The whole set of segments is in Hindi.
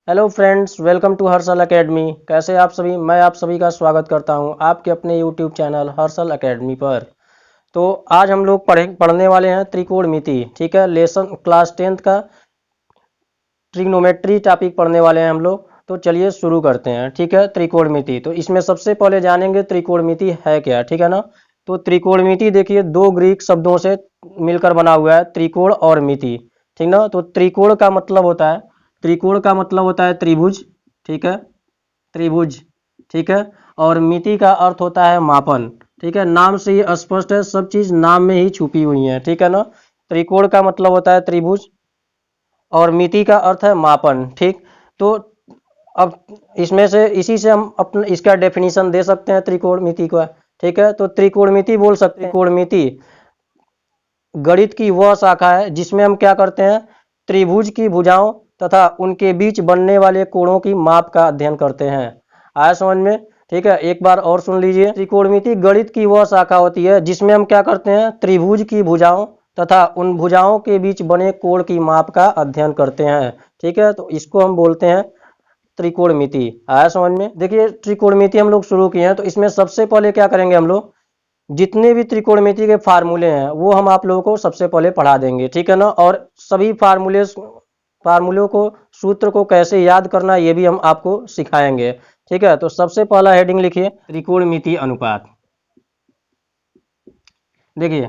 Hello friends, welcome to Harshal academy. कैसे आप सभी? मैं आप सभी का स्वागत करता हूं आपके अपने यूट्यूब चैनल हर्षल एकेडमी पर। तो आज हम लोग पढ़ने वाले हैं त्रिकोणमिति। ठीक है, लेसन क्लास 10th का ट्रिग्नोमेट्री टॉपिक पढ़ने वाले हैं हम लोग। तो चलिए शुरू करते हैं। ठीक है, त्रिकोणमिति। तो इसमें सबसे पहले जानेंगे त्रिकोणमिति है क्या। ठीक है ना। तो त्रिकोणमिति देखिए दो ग्रीक शब्दों से मिलकर बना हुआ है, त्रिकोण और मिति। ठीक ना। तो त्रिकोण का मतलब होता है, त्रिकोण का मतलब होता है त्रिभुज। ठीक है, त्रिभुज। ठीक है। और मिति का अर्थ होता है मापन। ठीक है, नाम से ही स्पष्ट है, सब चीज नाम में ही छुपी हुई है। ठीक है ना। त्रिकोण का मतलब होता है त्रिभुज और मिति का अर्थ है मापन। ठीक। तो अब इसमें से इसी से हम अपना इसका डेफिनेशन दे सकते हैं त्रिकोणमिति का। ठीक है, तो त्रिकोणमिति बोल सकते हैं। त्रिकोणमिति गणित की वह शाखा है जिसमें हम क्या करते हैं, त्रिभुज की भुजाओं तथा उनके बीच बनने वाले कोणों की माप का अध्ययन करते हैं। आया समझ में? ठीक है, एक बार और सुन लीजिए। त्रिकोणमिति गणित की वह शाखा होती है जिसमें हम क्या करते हैं, त्रिभुज की भुजाओं तथा उन भुजाओं के बीच बने कोण की माप का अध्ययन करते हैं। ठीक है, तो इसको हम बोलते हैं त्रिकोणमिति। आया समझ में? देखिए त्रिकोणमिति हम लोग शुरू किए हैं, तो इसमें सबसे पहले क्या करेंगे हम लोग, जितने भी त्रिकोणमिति के फार्मूले हैं वो हम आप लोगों को सबसे पहले पढ़ा देंगे। ठीक है ना। और सभी फार्मूलों को, सूत्र को कैसे याद करना ये भी हम आपको सिखाएंगे। ठीक है, तो सबसे पहला हेडिंग लिखिए, त्रिकोणमिति अनुपात। देखिए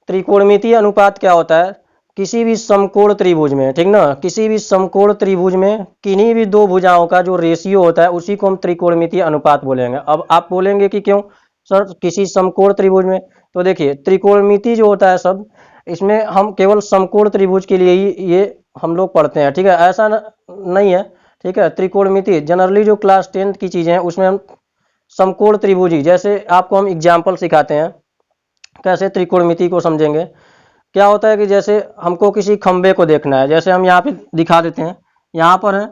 त्रिकोणमिति अनुपात क्या होता है, किसी भी समकोण त्रिभुज में, ठीक ना, किसी भी समकोण त्रिभुज में किन्हीं भी दो भुजाओं का जो रेशियो होता है उसी को हम त्रिकोणमिति अनुपात बोलेंगे। अब आप बोलेंगे कि क्यों सर किसी समकोण त्रिभुज में? तो देखिए त्रिकोणमिति जो होता है सब, इसमें हम केवल समकोण त्रिभुज के लिए ही ये हम लोग पढ़ते हैं। ठीक है, ऐसा नहीं है। ठीक है, त्रिकोणमिति जनरली जो क्लास 10th की चीजें हैं उसमें हम समकोण त्रिभुज ही, जैसे आपको हम एग्जाम्पल सिखाते हैं कैसे त्रिकोणमिति को समझेंगे। क्या होता है कि जैसे हमको किसी खंबे को देखना है, जैसे हम यहाँ पे दिखा देते हैं, यहाँ पर है,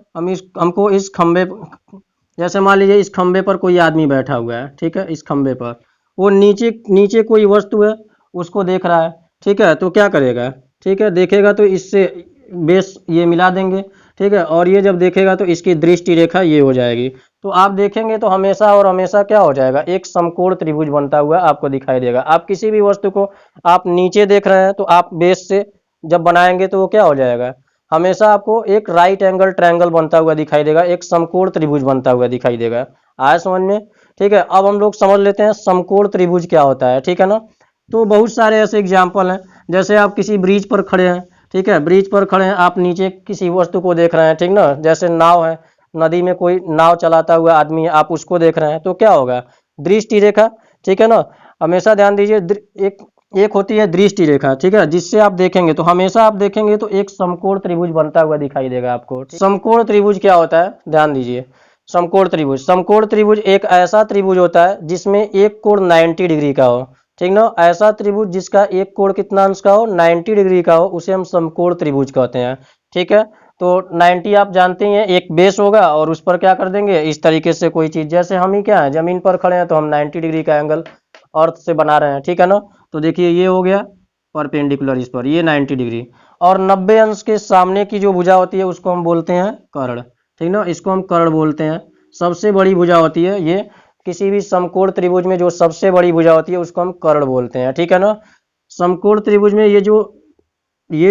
हमको इस खंबे, जैसे मान लीजिए इस खंबे पर कोई आदमी बैठा हुआ है। ठीक है, इस खंबे पर वो नीचे नीचे कोई वस्तु है उसको देख रहा है। ठीक है, तो क्या करेगा, ठीक है, देखेगा तो इससे बेस ये मिला देंगे। ठीक है, और ये जब देखेगा तो इसकी दृष्टि रेखा ये हो जाएगी। तो आप देखेंगे तो हमेशा और हमेशा क्या हो जाएगा, एक समकोण त्रिभुज बनता हुआ आपको दिखाई देगा। आप किसी भी वस्तु को आप नीचे देख रहे हैं तो आप बेस से जब बनाएंगे तो वो क्या हो जाएगा, हमेशा आपको एक राइट एंगल ट्रायंगल बनता हुआ दिखाई देगा, एक समकोण त्रिभुज बनता हुआ दिखाई देगा। आया समझ में? ठीक है, अब हम लोग समझ लेते हैं समकोण त्रिभुज क्या होता है। ठीक है ना। तो बहुत सारे ऐसे एग्जाम्पल हैं, जैसे आप किसी ब्रिज पर खड़े हैं। ठीक है, ब्रिज पर खड़े हैं, आप नीचे किसी वस्तु को देख रहे हैं। ठीक ना, जैसे नाव है, नदी में कोई नाव चलाता हुआ आदमी है, आप उसको देख रहे हैं तो क्या होगा, दृष्टि रेखा। ठीक है ना। हमेशा ध्यान दीजिए, एक एक होती है दृष्टि रेखा। ठीक है, जिससे आप देखेंगे तो हमेशा आप देखेंगे तो एक समकोण त्रिभुज बनता हुआ दिखाई देगा आपको। समकोण त्रिभुज क्या होता है, ध्यान दीजिए। समकोण त्रिभुज एक ऐसा त्रिभुज होता है जिसमें एक कोण 90 डिग्री का हो। ठीक ना, ऐसा त्रिभुज जिसका एक कोण कितना अंश का हो, 90 डिग्री का हो, उसे हम समकोण त्रिभुज कहते हैं। ठीक है, तो 90 आप जानते ही हैं, एक बेस होगा और उस पर क्या कर देंगे, इस तरीके से कोई चीज, जैसे हम ही क्या है जमीन पर खड़े हैं तो हम 90 डिग्री का एंगल अर्थ से बना रहे हैं। ठीक है ना। तो देखिए ये हो गया परपेंडिकुलर इस पर, ये 90 डिग्री। और 90 अंश के सामने की जो भुजा होती है उसको हम बोलते हैं कर्ण। ठीक ना, इसको हम कर्ण बोलते हैं। सबसे बड़ी भुजा होती है ये, किसी भी समकोण त्रिभुज में जो सबसे बड़ी भुजा होती है उसको हम कर्ण बोलते हैं। ठीक है ना। समकोण त्रिभुज में ये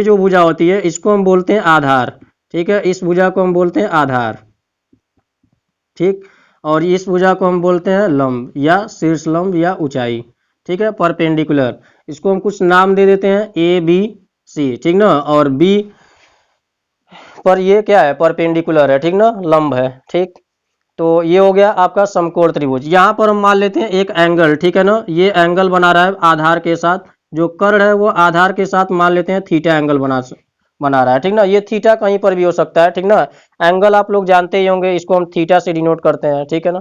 जो भुजा होती है इसको हम बोलते हैं आधार। ठीक है, इस भुजा को हम बोलते हैं आधार। ठीक, और इस भुजा को हम बोलते हैं लंब या शीर्ष लंब या ऊंचाई। ठीक है, परपेंडिकुलर, इसको हम कुछ नाम दे देते हैं ए बी सी। ठीक ना, और बी पर ये क्या है, परपेंडिकुलर है। ठीक ना, लंब है। ठीक, तो ये हो गया आपका समकोण त्रिभुज। यहाँ पर हम मान लेते हैं एक एंगल। ठीक है ना, ये एंगल बना रहा है आधार के साथ, जो कर्ण है वो आधार के साथ मान लेते हैं थीटा एंगल बना रहा है। ठीक ना, ये थीटा कहीं पर भी हो सकता है। ठीक ना, एंगल आप लोग जानते ही होंगे, इसको हम थीटा से डिनोट करते हैं। ठीक है ना,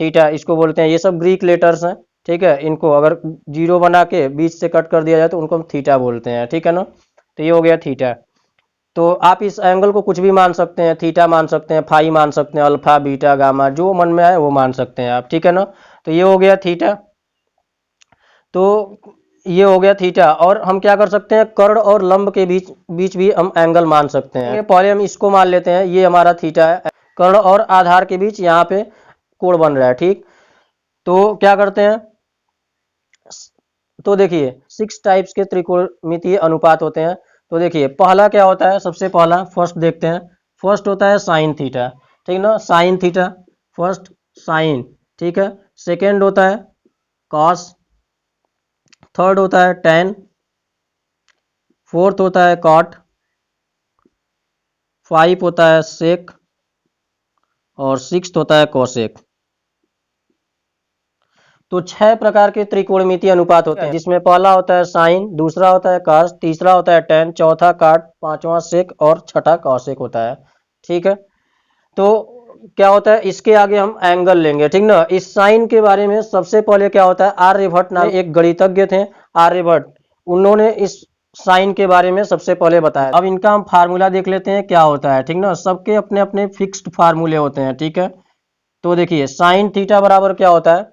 थीटा इसको बोलते हैं, ये सब ग्रीक लेटर्स हैं। ठीक है, इनको अगर जीरो बना के बीच से कट कर दिया जाए तो उनको हम थीटा बोलते हैं। ठीक है ना, तो ये हो गया थीटा। तो आप इस एंगल को कुछ भी मान सकते हैं, थीटा मान सकते हैं, फाई मान सकते हैं, अल्फा बीटा गामा, जो मन में आए वो मान सकते हैं आप। ठीक है ना, तो ये हो गया थीटा। तो ये हो गया थीटा। और हम क्या कर सकते हैं, कर्ण और लंब के बीच बीच भी हम एंगल मान सकते हैं। पहले हम इसको मान लेते हैं, ये हमारा थीटा है, कर्ण और आधार के बीच यहाँ पे कोण बन रहा है। ठीक, तो क्या करते हैं, तो देखिए 6 टाइप्स के त्रिकोणमितीय अनुपात होते हैं। तो देखिए पहला क्या होता है, सबसे पहला फर्स्ट देखते हैं। फर्स्ट होता है साइन थीटा, ठीक ना, साइन थीटा फर्स्ट, साइन, ठीक है। सेकेंड होता है कॉस, थर्ड होता है टेन, फोर्थ होता है कॉट, फाइव होता है सेक और सिक्स्थ होता है कोसेक। तो 6 प्रकार के त्रिकोणमितीय अनुपात होते हैं, जिसमें पहला होता है साइन, दूसरा होता है कॉस, तीसरा होता है टेन, चौथा काट, पांचवा सेक और छठा कौसेक होता है। ठीक है, तो क्या होता है, इसके आगे हम एंगल लेंगे, ठीक ना। इस साइन के बारे में सबसे पहले क्या होता है, आर्यभट्ट नाम एक गणितज्ञ थे, आर्यभट्ट, उन्होंने इस साइन के बारे में सबसे पहले बताया। अब इनका हम फार्मूला देख लेते हैं क्या होता है, ठीक ना। सबके अपने अपने फिक्स्ड फार्मूले होते हैं, ठीक है। तो देखिए साइन थीटा बराबर क्या होता है,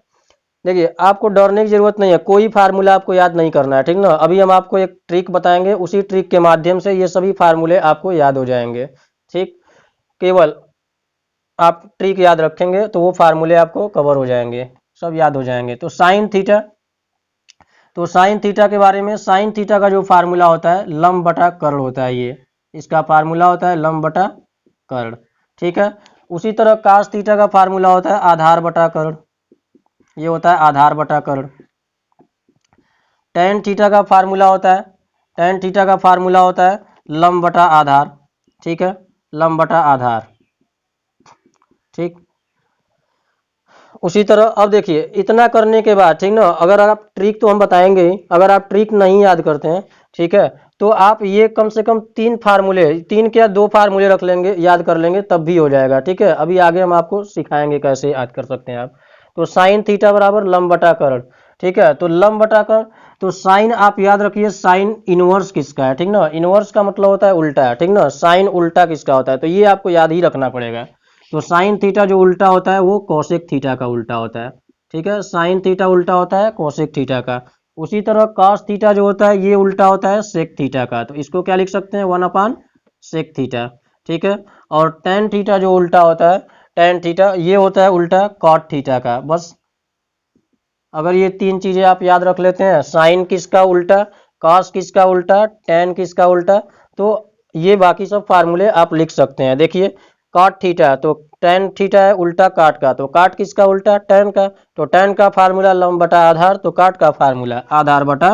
देखिए आपको डरने की जरूरत नहीं है, कोई फार्मूला आपको याद नहीं करना है, ठीक ना। अभी हम आपको एक ट्रिक बताएंगे, उसी ट्रिक के माध्यम से ये सभी फार्मूले आपको याद हो जाएंगे। ठीक, केवल आप ट्रिक याद रखेंगे तो वो फार्मूले आपको कवर हो जाएंगे, सब याद हो जाएंगे। तो साइन थीटा, तो साइन थीटा के बारे में, साइन थीटा का जो फार्मूला होता है लंब बटा कर्ण होता है, ये इसका फार्मूला होता है लंब बटा कर्ण। ठीक है, उसी तरह कास थीटा का फार्मूला होता है आधार बटा कर्ण, ये होता है आधार बटा कर्ण। टेन थीटा का फार्मूला होता है, टेन थीटा का फार्मूला होता है लंब बटा आधार, ठीक है, लंब बटा आधार। ठीक, उसी तरह अब देखिए इतना करने के बाद, ठीक ना, अगर आप ट्रिक तो हम बताएंगे ही, अगर आप ट्रिक नहीं याद करते हैं, ठीक है, तो आप ये कम से कम 3 फार्मूले, 3 क्या 2 फार्मूले रख लेंगे, याद कर लेंगे तब भी हो जाएगा। ठीक है, अभी आगे हम आपको सिखाएंगे कैसे याद कर सकते हैं आप। तो साइन थीटा बराबर लंब बटा कर्ण, ठीक है, तो लंब बटा कर्ण, तो साइन आप याद रखिए, साइन इनवर्स किसका है, ठीक ना, इनवर्स का मतलब होता है उल्टा है, ठीक ना, साइन उल्टा किसका होता है, तो ये आपको याद ही रखना पड़ेगा। तो साइन थीटा जो उल्टा होता है वो कोसेक थीटा का उल्टा होता है, ठीक है, साइन थीटा उल्टा होता है कोसेक थीटा का। उसी तरह कॉस थीटा जो होता है ये उल्टा होता है सेक थीटा का, तो इसको क्या लिख सकते हैं, 1 अपान सेक थीटा। ठीक है, और टेन थीटा जो उल्टा होता है, टेन थीटा ये होता है उल्टा कॉट थीटा का। बस अगर ये 3 चीजें आप याद रख लेते हैं, साइन किसका उल्टा, कॉस किसका उल्टा, टेन किसका उल्टा, तो ये बाकी सब फार्मूले आप लिख सकते हैं। देखिए कॉट थीटा, तो टेन थीटा है उल्टा काट का, तो काट किसका उल्टा, टेन का, तो टेन का फार्मूला लंब बटा आधार, तो काट का फार्मूला आधार बटा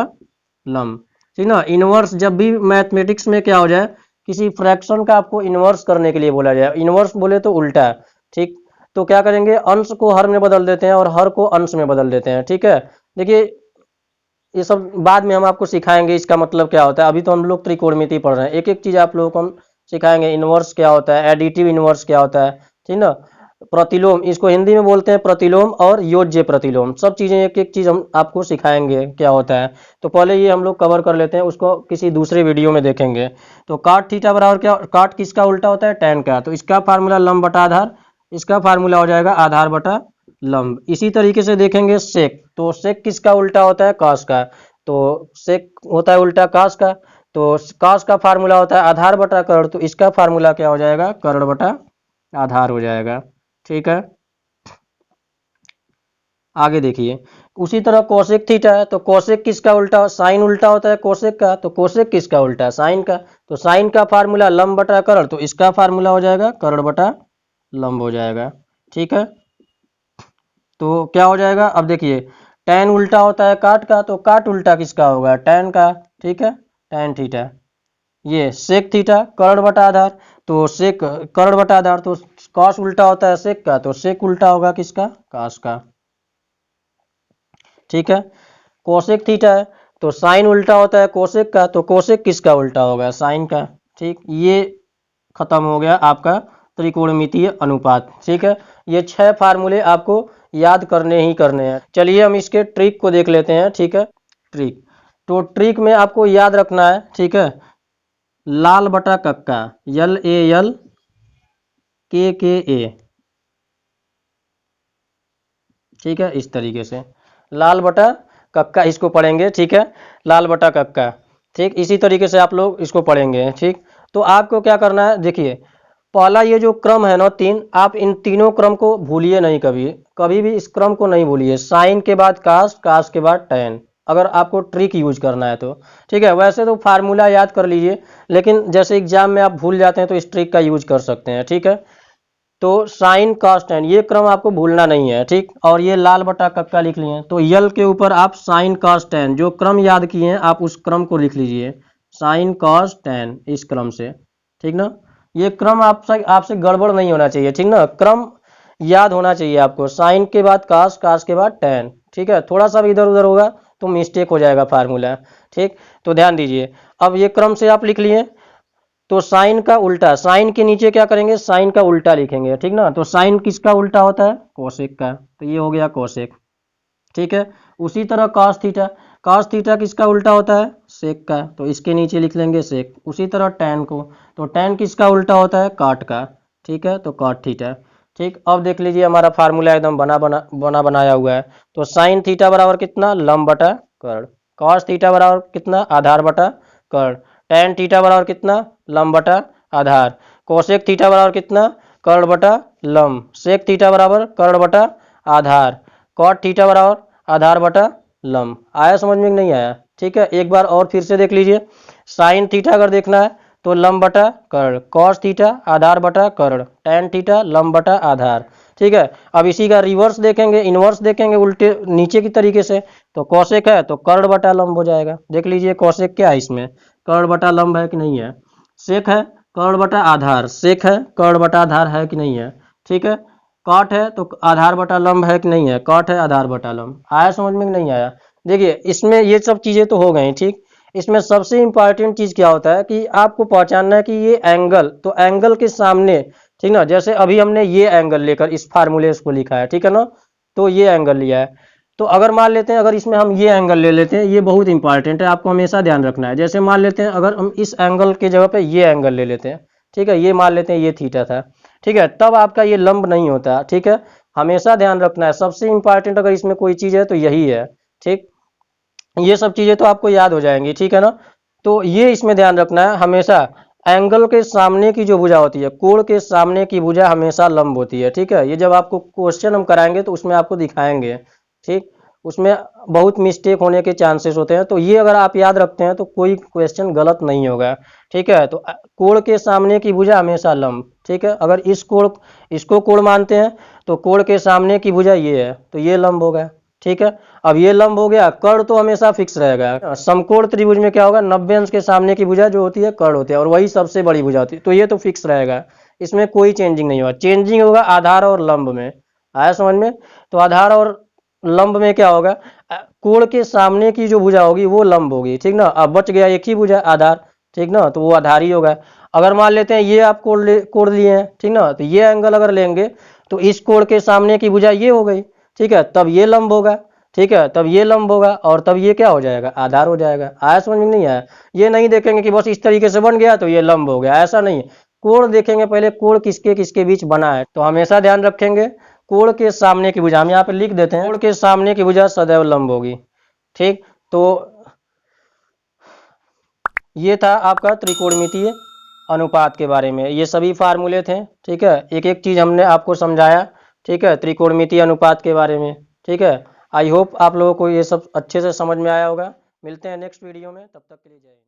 लंब। ठीक ना, इनवर्स जब भी मैथमेटिक्स में क्या हो जाए, किसी फ्रैक्शन का आपको इनवर्स करने के लिए बोला जाए, इनवर्स बोले तो उल्टा, ठीक, तो क्या करेंगे, अंश को हर में बदल देते हैं और हर को अंश में बदल देते हैं। ठीक है, देखिए ये सब बाद में हम आपको सिखाएंगे इसका मतलब क्या होता है, अभी तो हम लोग त्रिकोणमिति पढ़ रहे हैं, एक एक चीज आप लोगों को हम सिखाएंगे, इनवर्स क्या होता है, एडिटिव इनवर्स क्या होता है, ठीक ना, प्रतिलोम, इसको हिंदी में बोलते हैं प्रतिलोम, और योज्य प्रतिलोम, सब चीजें एक एक चीज हम आपको सिखाएंगे क्या होता है। तो पहले ये हम लोग कवर कर लेते हैं, उसको किसी दूसरे वीडियो में देखेंगे। तो काट थीटा बराबर क्या, काट किसका उल्टा होता है, टेन का, तो इसका फार्मूला लंब बटा आधार, इसका फार्मूला हो जाएगा आधार बटा लंब। इसी तरीके से देखेंगे सेक, तो सेक किसका उल्टा होता है, कॉस का, तो सेक होता है उल्टा कॉस का, तो कॉस का फार्मूला होता है आधार बटा कर्ण, तो इसका फार्मूला क्या हो जाएगा, कर्ण बटा आधार हो जाएगा। ठीक है, आगे देखिए उसी तरह कोसेक थीटा है, तो कोसेक किसका उल्टा, साइन उल्टा होता है कोसेक का, तो कोसेक किसका उल्टा, साइन का, तो साइन का फार्मूला लंब बटा कर्ण, तो इसका फार्मूला हो जाएगा कर्ण बटा लंब हो जाएगा। ठीक है, तो क्या हो जाएगा, अब देखिए टेन उल्टा होता है काट का, तो काट उल्टा किसका होगा, टेन का। ठीक है, टेन थीटा, ये सेक थीटा कर्ण बटा आधार, तो सेक कर्ण बटा आधार, तो कॉस उल्टा होता है सेक का, तो सेक उल्टा होगा किसका, कॉस का। ठीक है, कोसेक थीटा है, तो साइन उल्टा होता है कोसेक का, तो कोसेक किसका उल्टा होगा, साइन का। ठीक, ये खत्म हो गया आपका त्रिकोणमितीय अनुपात। ठीक है, ये 6 फार्मूले आपको याद करने ही करने हैं। चलिए हम इसके ट्रिक को देख लेते हैं। ठीक है, ट्रिक, तो ट्रिक में आपको याद रखना है, ठीक है, लाल बटा कक्का, यल ए यल, के ए, ठीक है, इस तरीके से लाल बटा कक्का इसको पढ़ेंगे, ठीक है, लाल बटा कक्का, ठीक, इसी तरीके से आप लोग इसको पढ़ेंगे, ठीक। तो आपको क्या करना है, देखिए पहला ये जो क्रम है ना 3, आप इन तीनों क्रम को भूलिए नहीं, कभी कभी भी इस क्रम को नहीं भूलिए। साइन के बाद कास, कास के बाद टैन, अगर आपको ट्रिक यूज करना है तो, ठीक है। वैसे तो फार्मूला याद कर लीजिए, लेकिन जैसे एग्जाम में आप भूल जाते हैं तो इस ट्रिक का यूज कर सकते हैं, ठीक है। तो साइन कास टैन ये क्रम आपको भूलना नहीं है, ठीक। और ये लाल बटा कक्का लिख लिए, तो यल के ऊपर आप साइन कास टैन जो क्रम याद किए हैं आप उस क्रम को लिख लीजिए, साइन कास टैन, इस क्रम से, ठीक ना। ये क्रम आपसे गड़बड़ नहीं होना चाहिए, ठीक ना, क्रम याद होना चाहिए आपको। साइन के बाद कास, कास के बाद टैन, ठीक है। थोड़ा सा भी इधर उधर होगा तो मिस्टेक हो जाएगा फार्मूला, ठीक। तो ध्यान दीजिए, अब ये क्रम से आप लिख लिए, तो साइन का उल्टा, साइन के नीचे क्या करेंगे, साइन का उल्टा लिखेंगे, ठीक ना। तो साइन किसका उल्टा होता है, कोसेक का, तो ये हो गया कोसेक, ठीक है। उसी तरह कॉस थीटा, कॉस थीटा किसका उल्टा होता है, सेक का, तो इसके नीचे लिख लेंगे सेक। उसी तरह टैन को, तो टैन किसका उल्टा होता है, काट का, ठीक है, तो काट थीटा, ठीक। अब देख लीजिए हमारा फार्मूला एकदम बनाया हुआ है। तो साइन थीटा बराबर कितना, लंब बटा कर्ण, कॉस थीटा बराबर कितना, आधार बटा कर्ण, टैन थीटा बराबर कितना, लंब बटा आधार, कोसेक थीटा बराबर कितना, कर्ण बटा लंब, सेक थीटा बराबर कर्ण बटा आधार, कॉट थीटा बराबर आधार बटा लंब। आया समझ में कि नहीं आया, ठीक है। एक बार और फिर से देख लीजिए, साइन थीटा अगर देखना है तो लंब बटा कर्ण, कॉस थीटा आधार बटा कर्ण, टैन थीटा लंब बटा आधार, ठीक है। अब इसी का रिवर्स देखेंगे, इनवर्स देखेंगे उल्टे नीचे की तरीके से, तो कौशिक है तो कर्ण बटा लंब हो जाएगा। देख लीजिए कौशिक क्या है, इसमें कर्ण बटा लंब है कि नहीं है, सेक है कर्ण बटा आधार, सेक है कर्ण बटा आधार है कि नहीं है, ठीक है। कॉट है तो आधार बटा लंब है कि नहीं है, कॉट है आधार बटा लंब। आया समझ में कि नहीं आया। देखिए इसमें ये सब चीज़ें तो हो गई, ठीक। इसमें सबसे इंपॉर्टेंट चीज़ क्या होता है कि आपको पहचानना है कि ये एंगल, तो एंगल के सामने, ठीक ना, जैसे अभी हमने ये एंगल लेकर इस फार्मूले को लिखा है, ठीक है ना, तो ये एंगल लिया है। तो अगर मान लेते हैं, अगर इसमें हम ये एंगल ले लेते हैं, ये बहुत इंपॉर्टेंट है, आपको हमेशा ध्यान रखना है। जैसे मान लेते हैं अगर हम इस एंगल के जगह पे ये एंगल ले लेते हैं, ठीक है, ये मान लेते हैं ये थीटा था, ठीक है, तब आपका ये लंब नहीं होता, ठीक है। हमेशा ध्यान रखना है, सबसे इंपॉर्टेंट अगर इसमें कोई चीज़ है तो यही है, ठीक। ये सब चीज़ें तो आपको याद हो जाएंगी, ठीक है ना। तो ये इसमें ध्यान रखना है, हमेशा एंगल के सामने की जो भुजा होती है, कोण के सामने की भुजा हमेशा लंब होती है, ठीक है। ये जब आपको क्वेश्चन हम कराएंगे तो उसमें आपको दिखाएंगे, ठीक। उसमें बहुत मिस्टेक होने के चांसेस होते हैं, तो ये अगर आप याद रखते हैं तो कोई क्वेश्चन गलत नहीं होगा, ठीक है। तो कोण के सामने की भुजा हमेशा लंब, ठीक है। अगर इस कोण, इसको कोण मानते हैं तो कोण के सामने की भुजा ये है तो ये लंब होगा, ठीक है। अब ये लंब हो गया, कर्ण तो हमेशा फिक्स रहेगा। समकोण त्रिभुज में क्या होगा, 90 अंश के सामने की भुजा जो होती है कर्ण होती है, और वही सबसे बड़ी भुजा होती है, तो ये तो फिक्स रहेगा, इसमें कोई चेंजिंग नहीं होगा। चेंजिंग होगा आधार और लंब में। आया समझ में। तो आधार और लंब में क्या होगा, कोण के सामने की जो भुजा होगी वो लंब होगी, ठीक ना। अब बच गया एक ही भुजा आधार, ठीक ना, तो वो आधार ही होगा। अगर मान लेते हैं ये आप कोण लिए हैं, ठीक ना, तो ये एंगल अगर लेंगे तो इस कोण के सामने की भुजा ये हो गई, ठीक है, तब ये लंब होगा, ठीक है, तब ये लंब होगा, और तब ये क्या हो जाएगा, आधार हो जाएगा। आया समझ में नहीं आया। ये नहीं देखेंगे कि बस इस तरीके से बन गया तो ये लंब हो गया, ऐसा नहीं। कोण देखेंगे पहले, कोण किसके किसके बीच बना है, तो हमेशा ध्यान रखेंगे कोण के सामने की भुजा, हम यहाँ पे लिख देते हैं, कोण के सामने की भुजा सदैव लंब होगी, ठीक। तो ये था आपका त्रिकोणमितीय अनुपात के बारे में, ये सभी फार्मूले थे, ठीक है। एक एक चीज हमने आपको समझाया, ठीक है, त्रिकोणमितीय अनुपात के बारे में, ठीक है। आई होप आप लोगों को ये सब अच्छे से समझ में आया होगा। मिलते हैं नेक्स्ट वीडियो में, तब तक के लिए जय हिंद।